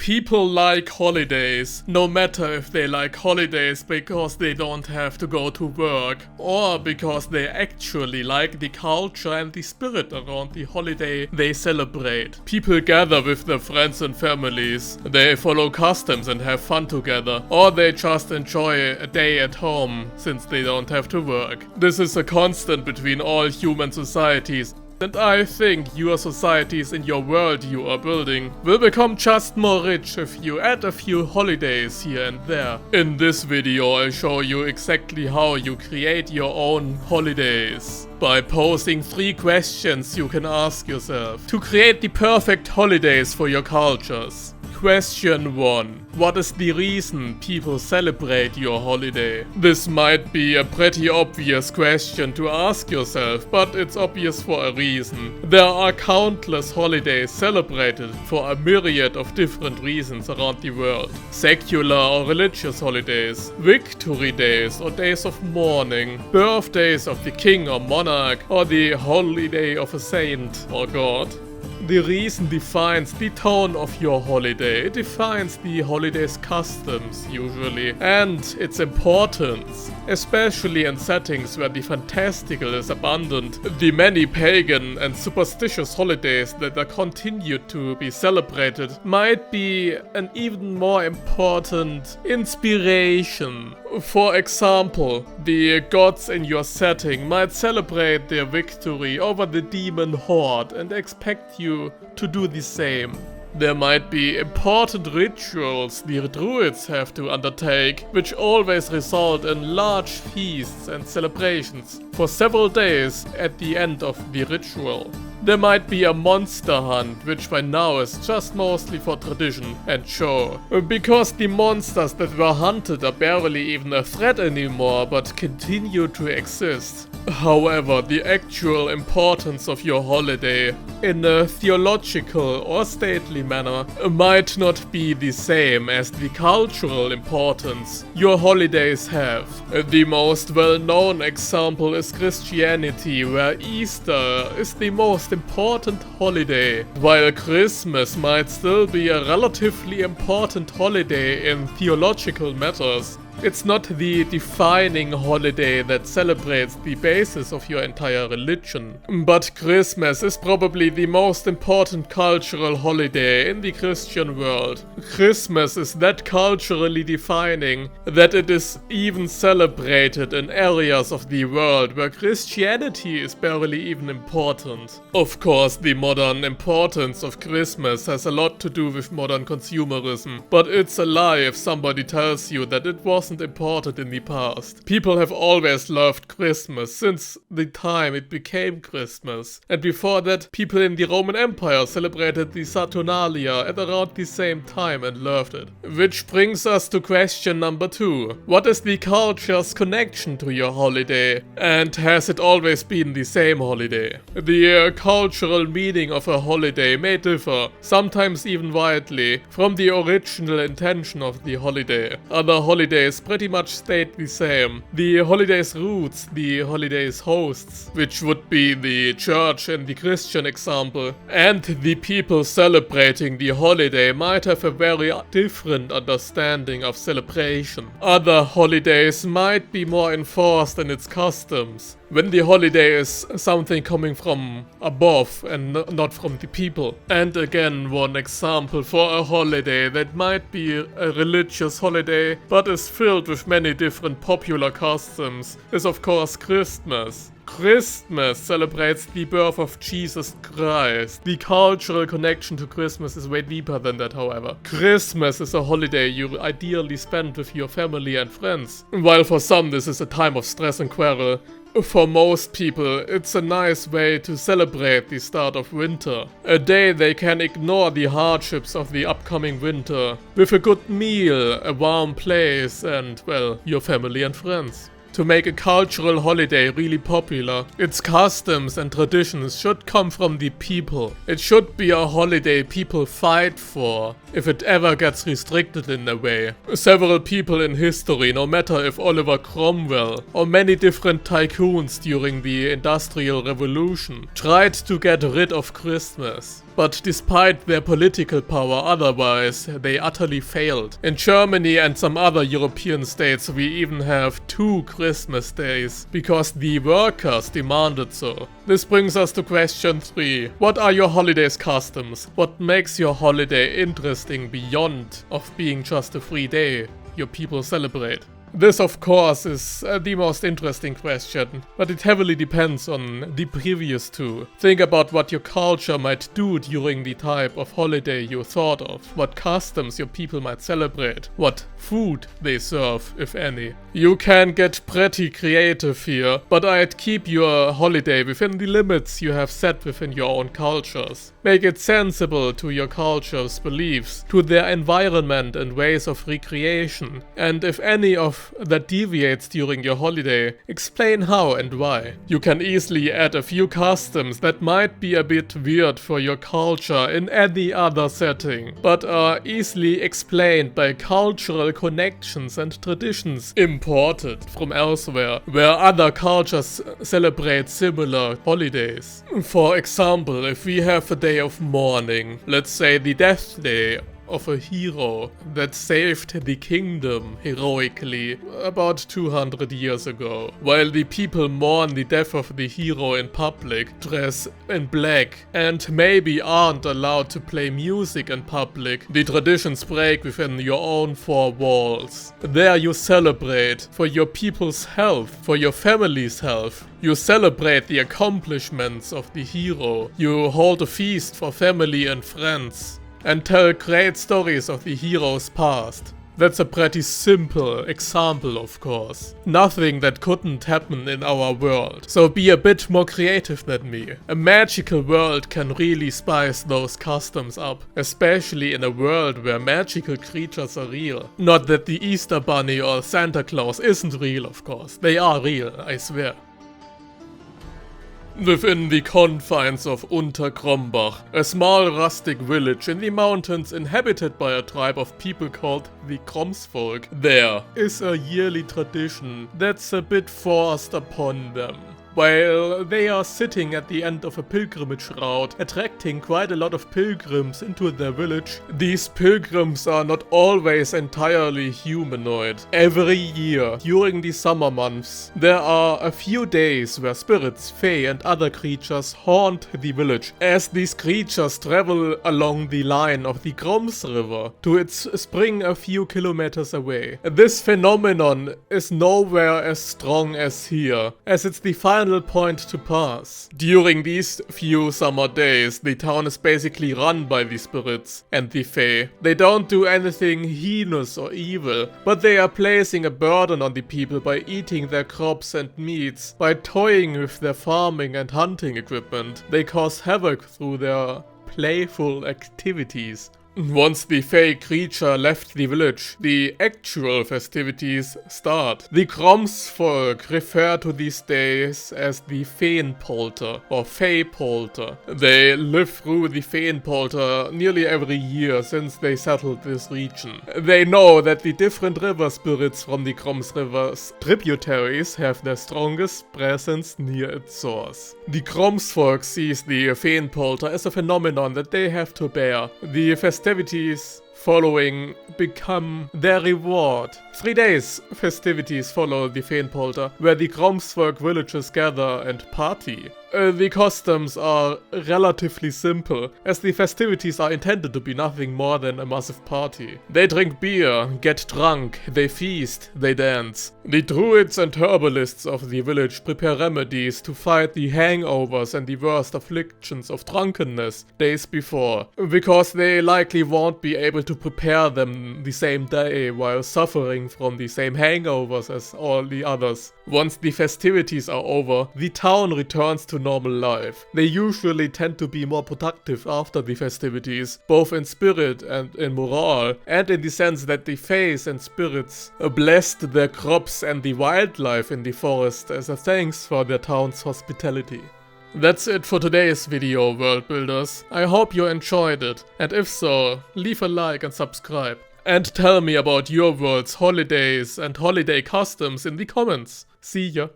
People like holidays, no matter if they like holidays because they don't have to go to work, or because they actually like the culture and the spirit around the holiday they celebrate. People gather with their friends and families, they follow customs and have fun together, or they just enjoy a day at home since they don't have to work. This is a constant between all human societies. And I think your societies in your world you are building will become just more rich if you add a few holidays here and there. In this video I'll show you exactly how you create your own holidays. By posing 3 questions you can ask yourself to create the perfect holidays for your cultures. Question 1. What is the reason people celebrate your holiday? This might be a pretty obvious question to ask yourself, but it's obvious for a reason. There are countless holidays celebrated for a myriad of different reasons around the world. Secular or religious holidays, victory days or days of mourning, birthdays of the king or monarch, or the holiday of a saint or god. The reason defines the tone of your holiday. It defines the holiday's customs, usually, and its importance. Especially in settings where the fantastical is abundant, the many pagan and superstitious holidays that are continued to be celebrated might be an even more important inspiration. For example, the gods in your setting might celebrate their victory over the demon horde and expect you to do the same. There might be important rituals the druids have to undertake, which always result in large feasts and celebrations for several days at the end of the ritual. There might be a monster hunt, which by now is just mostly for tradition and show, because the monsters that were hunted are barely even a threat anymore, but continue to exist. However, the actual importance of your holiday, in a theological or stately manner, might not be the same as the cultural importance your holidays have. The most well-known example is Christianity, where Easter is the most important holiday, while Christmas might still be a relatively important holiday in theological matters. It's not the defining holiday that celebrates the basis of your entire religion. But Christmas is probably the most important cultural holiday in the Christian world. Christmas is that culturally defining that it is even celebrated in areas of the world where Christianity is barely even important. Of course, the modern importance of Christmas has a lot to do with modern consumerism, but it's a lie if somebody tells you that it wasn't important in the past. People have always loved Christmas since the time it became Christmas. And before that, people in the Roman Empire celebrated the Saturnalia at around the same time and loved it. Which brings us to question number 2. What is the culture's connection to your holiday? And has it always been the same holiday? The cultural meaning of a holiday may differ, sometimes even widely, from the original intention of the holiday. Other holidays pretty much stayed the same. The holiday's roots, the holiday's hosts, which would be the church in the Christian example, and the people celebrating the holiday might have a very different understanding of celebration. Other holidays might be more enforced in its customs, when the holiday is something coming from above and not from the people. And again, one example for a holiday that might be a religious holiday but is filled with many different popular customs is of course Christmas. Christmas celebrates the birth of Jesus Christ. The cultural connection to Christmas is way deeper than that, however. Christmas is a holiday you ideally spend with your family and friends. While for some this is a time of stress and quarrel, for most people, it's a nice way to celebrate the start of winter. A day they can ignore the hardships of the upcoming winter with a good meal, a warm place, and, well, your family and friends. To make a cultural holiday really popular, its customs and traditions should come from the people. It should be a holiday people fight for, if it ever gets restricted in a way. Several people in history, no matter if Oliver Cromwell or many different tycoons during the Industrial Revolution, tried to get rid of Christmas. but despite their political power otherwise, they utterly failed. In Germany and some other European states we even have 2 Christmas days, because the workers demanded so. This brings us to question 3. What are your holidays customs? What makes your holiday interesting beyond of being just a free day your people celebrate? This, of course, is the most interesting question, but it heavily depends on the previous 2. Think about what your culture might do during the type of holiday you thought of, what customs your people might celebrate, what food they serve, if any. You can get pretty creative here, but I'd keep your holiday within the limits you have set within your own cultures. Make it sensible to your culture's beliefs, to their environment and ways of recreation, and if any of that deviates during your holiday, explain how and why. You can easily add a few customs that might be a bit weird for your culture in any other setting, but are easily explained by cultural connections and traditions imported from elsewhere, where other cultures celebrate similar holidays. For example, if we have a day of mourning, let's say the death day of a hero that saved the kingdom heroically about 200 years ago. While the people mourn the death of the hero in public, dress in black, and maybe aren't allowed to play music in public, the traditions break within your own 4 walls. There you celebrate for your people's health, for your family's health. You celebrate the accomplishments of the hero. You hold a feast for family and friends, and tell great stories of the hero's past. That's a pretty simple example, of course. Nothing that couldn't happen in our world, so be a bit more creative than me. A magical world can really spice those customs up, especially in a world where magical creatures are real. Not that the Easter Bunny or Santa Claus isn't real, of course. They are real, I swear. Within the confines of Unterkrombach, a small rustic village in the mountains inhabited by a tribe of people called the Kromsvolk, there is a yearly tradition that's a bit forced upon them. While they are sitting at the end of a pilgrimage route, attracting quite a lot of pilgrims into their village, these pilgrims are not always entirely humanoid. Every year, during the summer months, there are a few days where spirits, fae and other creatures haunt the village, as these creatures travel along the line of the Groms River to its spring a few kilometers away. This phenomenon is nowhere as strong as here, as it's the final point to pass. During these few summer days, the town is basically run by the spirits and the fae. They don't do anything heinous or evil, but they are placing a burden on the people by eating their crops and meats, by toying with their farming and hunting equipment. They cause havoc through their playful activities. Once the fey creature left the village, the actual festivities start. The Kromsvolk refer to these days as the Feenpolter or Feenpolter. They live through the Feenpolter nearly every year since they settled this region. They know that the different river spirits from the Kroms River's tributaries have their strongest presence near its source. The Kromsvolk sees the Feenpolter as a phenomenon that they have to bear. The festivities following become their reward. 3 days festivities follow the Feenpolter, where the Kromsvolk villagers gather and party. The customs are relatively simple, as the festivities are intended to be nothing more than a massive party. They drink beer, get drunk, they feast, they dance. The druids and herbalists of the village prepare remedies to fight the hangovers and the worst afflictions of drunkenness days before, because they likely won't be able to prepare them the same day while suffering from the same hangovers as all the others. Once the festivities are over, the town returns to normal life. They usually tend to be more productive after the festivities, both in spirit and in morale, and in the sense that the fays and spirits blessed their crops and the wildlife in the forest as a thanks for their town's hospitality. That's it for today's video, world builders. I hope you enjoyed it, and if so, leave a like and subscribe. And tell me about your world's holidays and holiday customs in the comments. See ya!